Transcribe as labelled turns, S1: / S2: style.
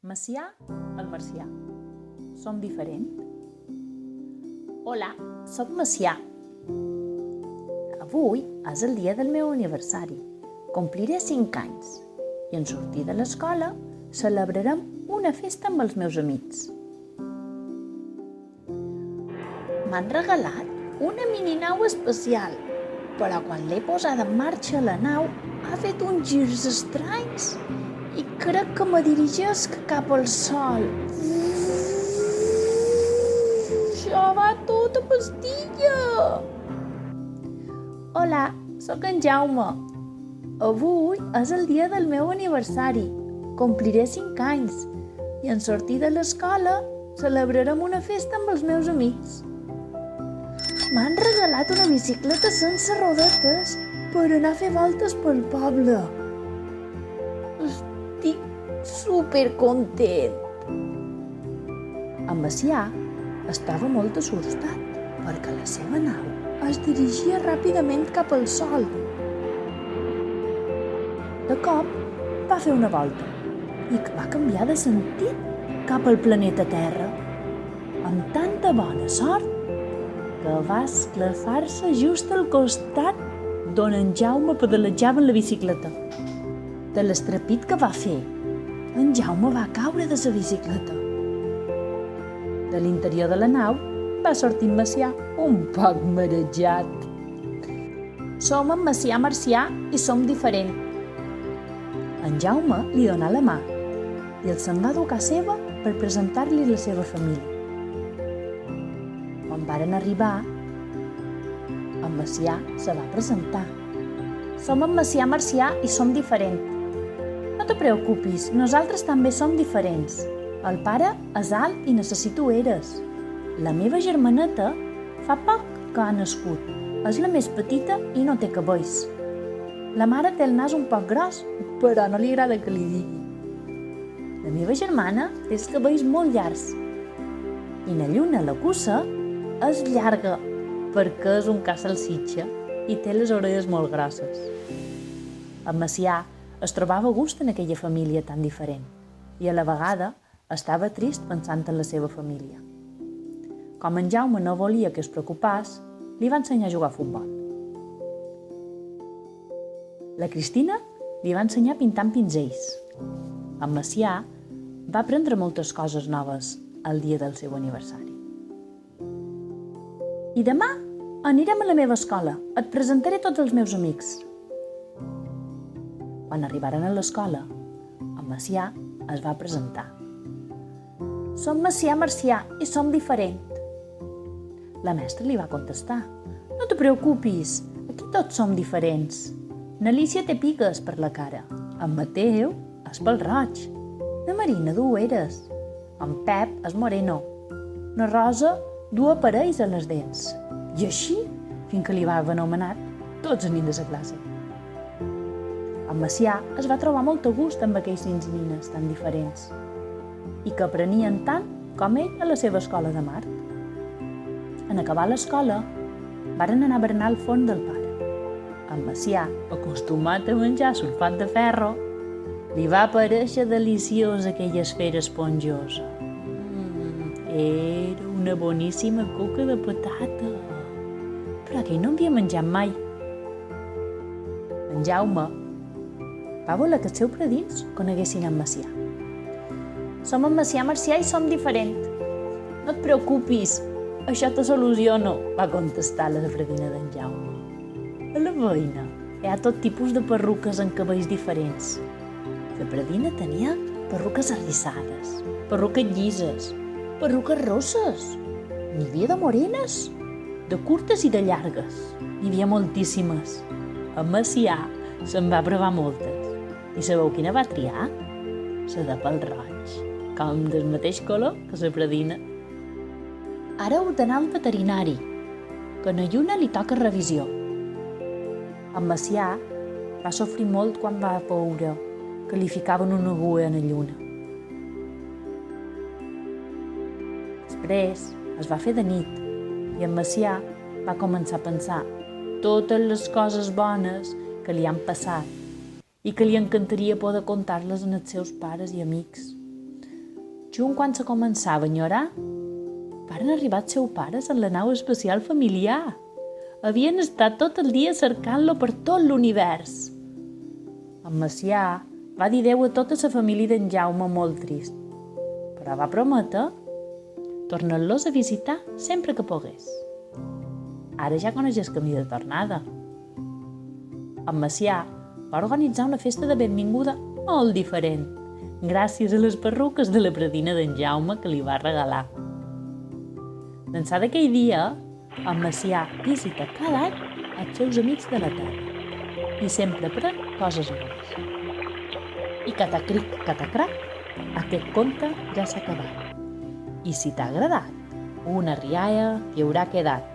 S1: Macià, el marcià. Som diferent? Hola, soc Macià. Avui és el dia del meu aniversari. Compliré 5 anys i en sortir de l'escola celebrarem una festa amb els meus amics. M'han regalat una mininau especial, però quan l'he posada en marxa la nau ha fet uns girs estranys i crec que me dirigesc cap al sol. Això va tot a pastilla! Hola, sóc en Jaume. Avui és el dia del meu aniversari. Compliré 5 anys i en sortir de l'escola celebrarem una festa amb els meus amics. M'han regalat una bicicleta sense rodetes per anar a fer voltes pel poble. Estic supercontent. En Macià estava molt assustat perquè la seva nau es dirigia ràpidament cap al sol. De cop va fer una volta i va canviar de sentit cap al planeta Terra, amb tanta bona sort que va esclafar-se just al costat d'on en Jaume pedalejava en la bicicleta. De l'estrepit que va fer, en Jaume va caure de la bicicleta. De l'interior de la nau va sortir en Macià un poc marejat. Som en Macià Marcià i som diferent. En Jaume li donà la mà i el se'n va dur a casa seva per presentar-li la seva família. Quan varen arribar, en Macià se va presentar. Som en Macià Marcià i som diferent. No te preocupis, nosaltres també som diferents. El pare és alt i necessito eres. La meva germaneta fa poc que ha nascut. És la més petita i no té cabells. La mare té el nas un poc gros, però no li agrada que li digui. La meva germana té els cabells molt llargs. I na lluna, la cussa, és llarga perquè és un ca salsitxa i té les orelles molt grosses. En Macià es trobava a gust en aquella família tan diferent i a la vegada estava trist pensant en la seva família. Com en Jaume no volia que es preocupés, li va ensenyar a jugar a futbol. La Cristina li va ensenyar a pintar amb pinzells. En Macià va aprendre moltes coses noves el dia del seu aniversari. I demà anirem a la meva escola. Et presentaré tots els meus amics. Quan arribaren a l'escola, en Macià es va presentar. Som Macià Marcià i som diferent. La mestra li va contestar. No te preocupis, aquí tots som diferents. N'Alícia té pigues per la cara. En Mateu és pel roig. Na Marina du eres. En Pep és moreno. Na Rosa du aparells a les dents. I així, fins que li va haver anomenat tots els nins de la classe. En Macià es va trobar molt a gust amb aquells nins i nines tan diferents i que aprenien tant com ell a la seva escola de mar. En acabar l'escola, varen anar a berenar al forn del pare. En Macià, acostumat a menjar sulfat de ferro, li va aparèixer deliciosa aquella esfera esponjosa. Era una boníssima coca de patata, però aquell no havia menjat mai. En Jaume va voler que els seus predins coneguessin en Macià. Som en Macià Marcià i som diferent. No et preocupis, això te soluciono, va contestar la predina d'en Jaume. A la veïna hi ha tot tipus de perruques amb cabells diferents. La predina tenia perruques arrissades, perruques llises, perruques rosses. N'hi havia de morenes, de curtes i de llargues. N'hi havia moltíssimes. En Macià se'n va provar moltes. I sabeu quina va triar? La de pèl roig, com del mateix color que la predina. Ara heu d'anar al veterinari, que a na lluna li toca revisió. En Macià va sofrir molt quan va veure que li ficaven una agulla a la lluna. Després es va fer de nit i en Macià va començar a pensar totes les coses bones que li han passat i que li encantaria poder contar-les als seus pares i amics. Junt quan se començava a enyorar, varen arribar els seus pares en la nau espacial familiar. Havien estat tot el dia cercant-lo per tot l'univers. En Macià va dir adéu a tota la família d'en Jaume molt trist, però va prometre tornar-los a visitar sempre que pogués. Ara ja coneix el camí de tornada. En Macià va organitzar una festa de benvinguda molt diferent, gràcies a les perruques de la predina d'en Jaume que li va regalar. D'ençà d'aquell dia, en Macià visita cada any els seus amics de la terra i sempre pren coses bones. I catacric, catacrac, aquest conte ja s'ha acabat. I si t'ha agradat, una rialla t'hi haurà quedat.